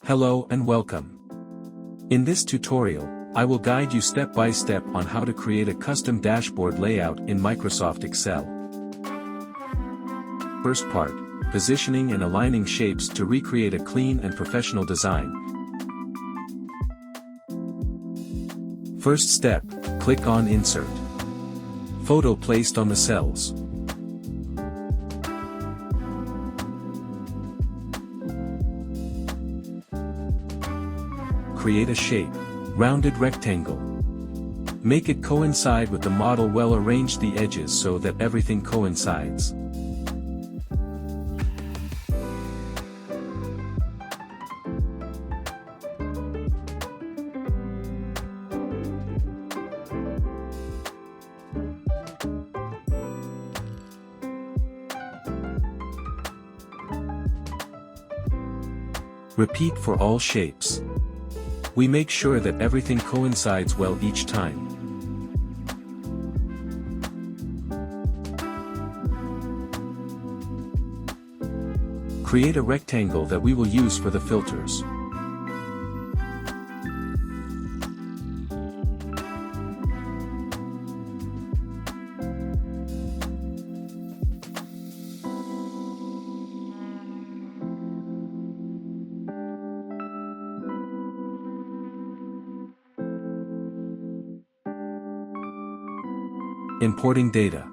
Hello and welcome. In this tutorial, I will guide you step by step on how to create a custom dashboard layout in Microsoft Excel. First part, positioning and aligning shapes to recreate a clean and professional design. First step, click on Insert. Photo placed on the cells. Create a shape, rounded rectangle. Make it coincide with the model. Well, arrange the edges so that everything coincides. Repeat for all shapes. We make sure that everything coincides well each time. Create a rectangle that we will use for the filters. Importing data.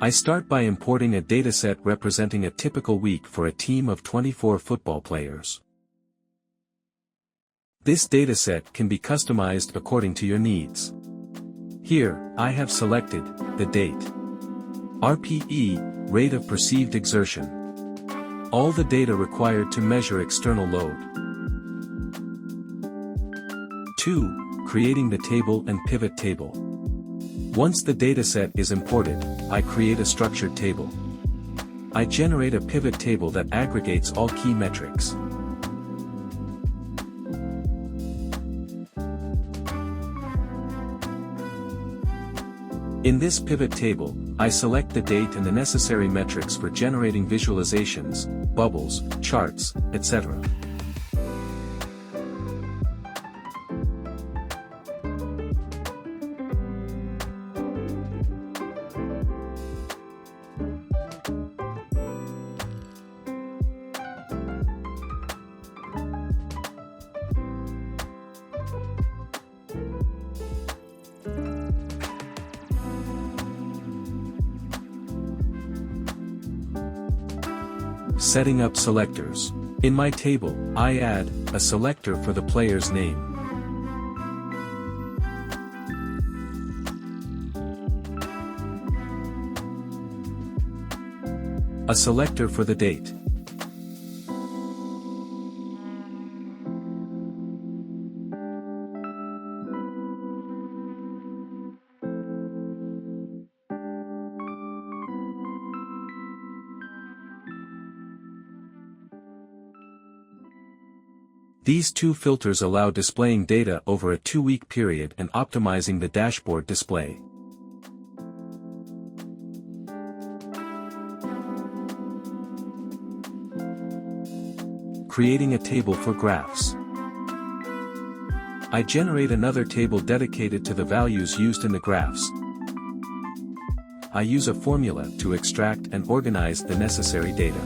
I start by importing a dataset representing a typical week for a team of 24 football players. This dataset can be customized according to your needs. Here, I have selected the date, RPE, rate of perceived exertion, all the data required to measure external load. 2. Creating the table and pivot table. Once the dataset is imported, I create a structured table. I generate a pivot table that aggregates all key metrics. In this pivot table, I select the date and the necessary metrics for generating visualizations, bubbles, charts, etc. Setting up selectors. In my table, I add a selector for the player's name. A selector for the date. These two filters allow displaying data over a 2-week period and optimizing the dashboard display. Creating a table for graphs. I generate another table dedicated to the values used in the graphs. I use a formula to extract and organize the necessary data.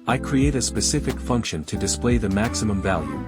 I create a specific function to display the maximum value.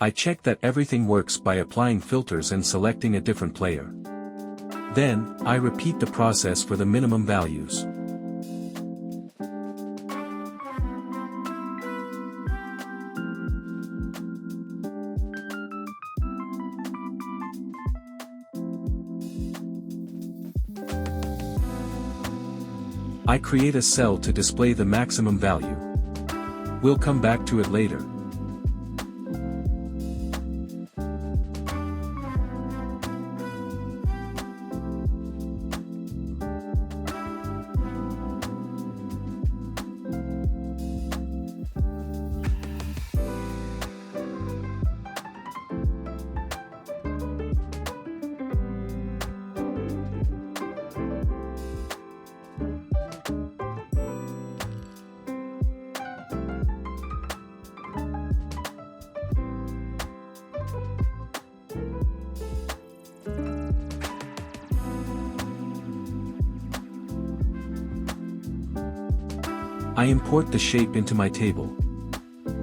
I check that everything works by applying filters and selecting a different player. Then, I repeat the process for the minimum values. I create a cell to display the maximum value. We'll come back to it later. I import the shape into my table.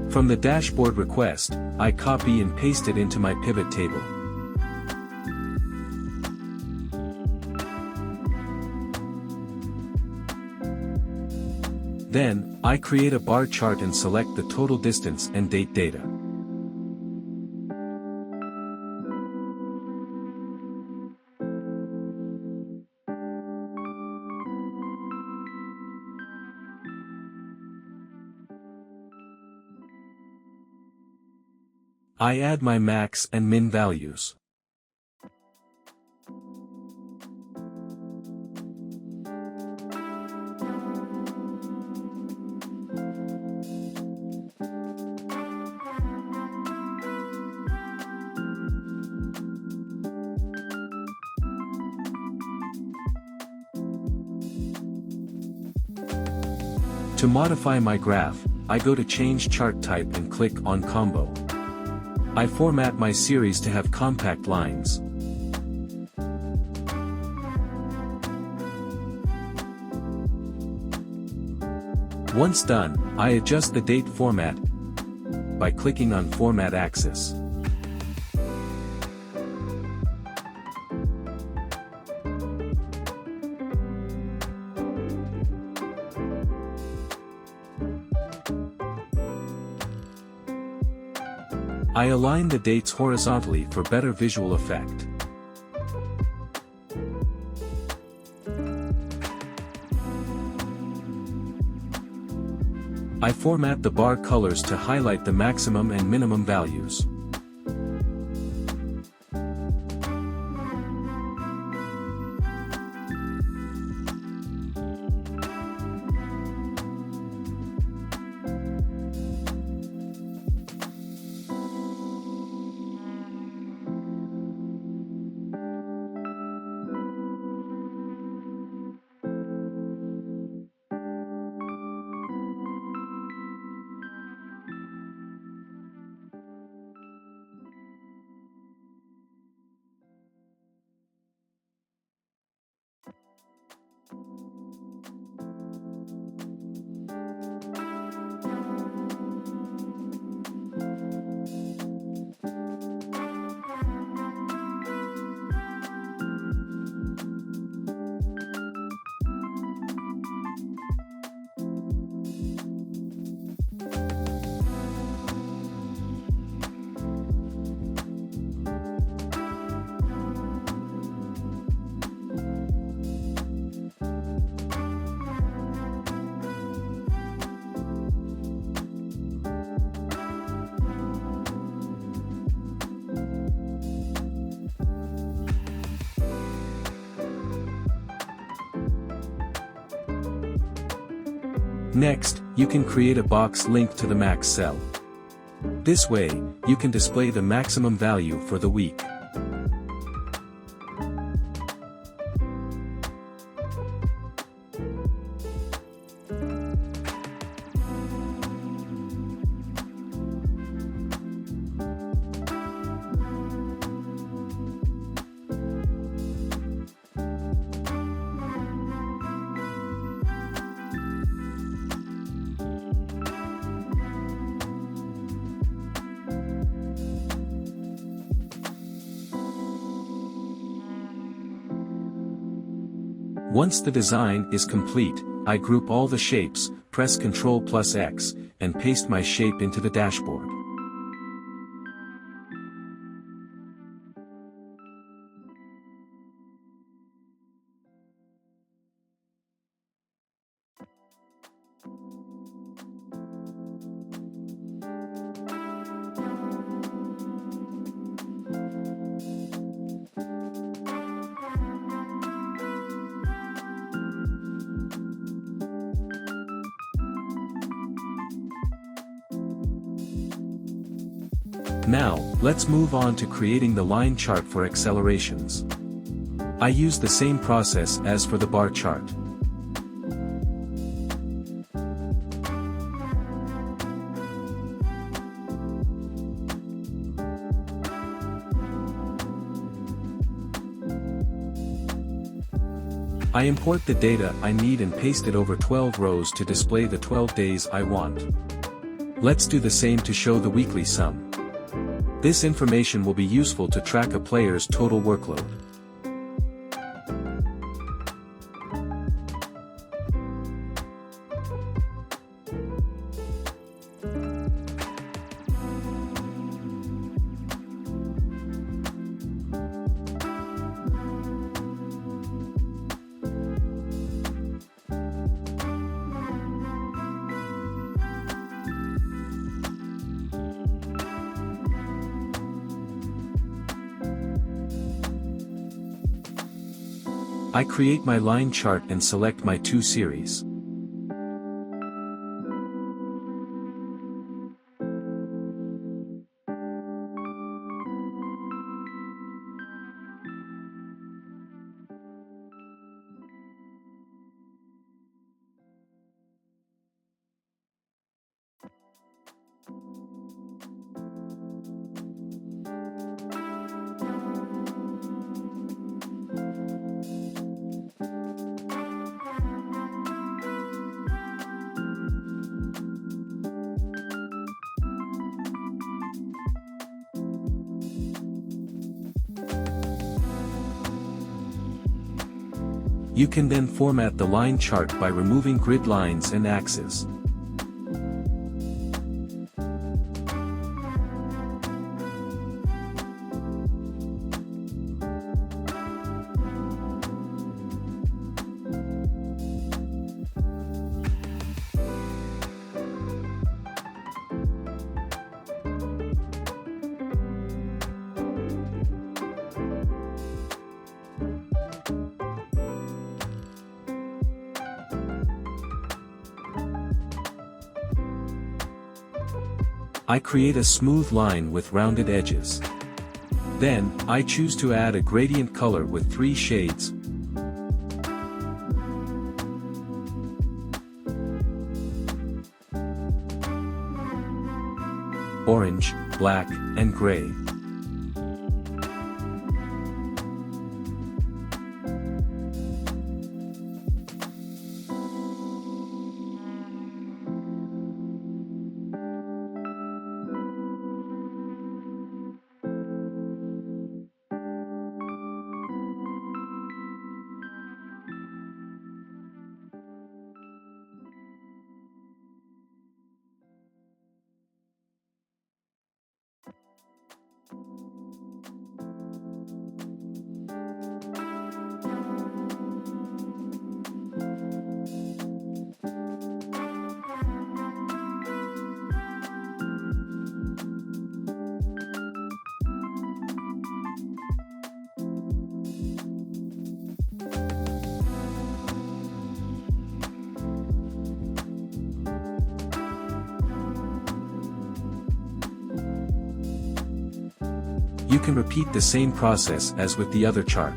From the dashboard request, I copy and paste it into my pivot table. Then, I create a bar chart and select the total distance and date data. I add my max and min values. To modify my graph, I go to Change Chart Type and click on Combo. I format my series to have compact lines. Once done, I adjust the date format by clicking on Format Axis. I align the dates horizontally for better visual effect. I format the bar colors to highlight the maximum and minimum values. Next, you can create a box linked to the max cell. This way, you can display the maximum value for the week. Once the design is complete, I group all the shapes, press Ctrl+X, and paste my shape into the dashboard. Now, let's move on to creating the line chart for accelerations. I use the same process as for the bar chart. I import the data I need and paste it over 12 rows to display the 12 days I want. Let's do the same to show the weekly sum. This information will be useful to track a player's total workload. I create my line chart and select my 2 series. You can then format the line chart by removing grid lines and axes. I create a smooth line with rounded edges. Then, I choose to add a gradient color with 3 shades. Orange, black, and gray. You can repeat the same process as with the other chart.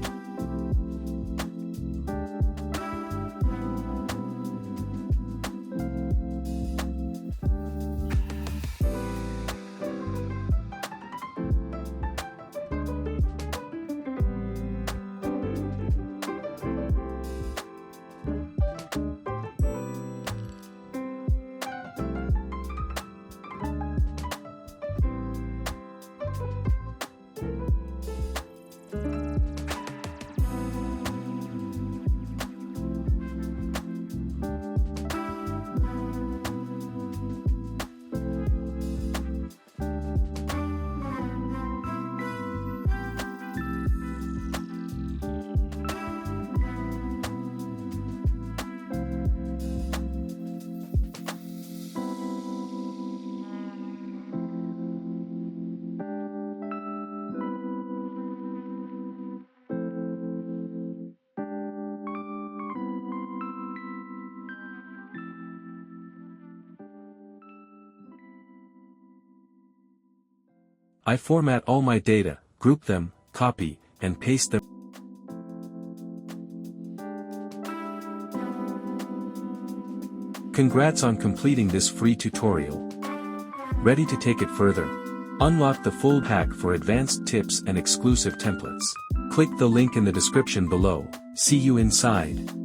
I format all my data, group them, copy, and paste them. Congrats on completing this free tutorial. Ready to take it further? Unlock the full hack for advanced tips and exclusive templates. Click the link in the description below. See you inside.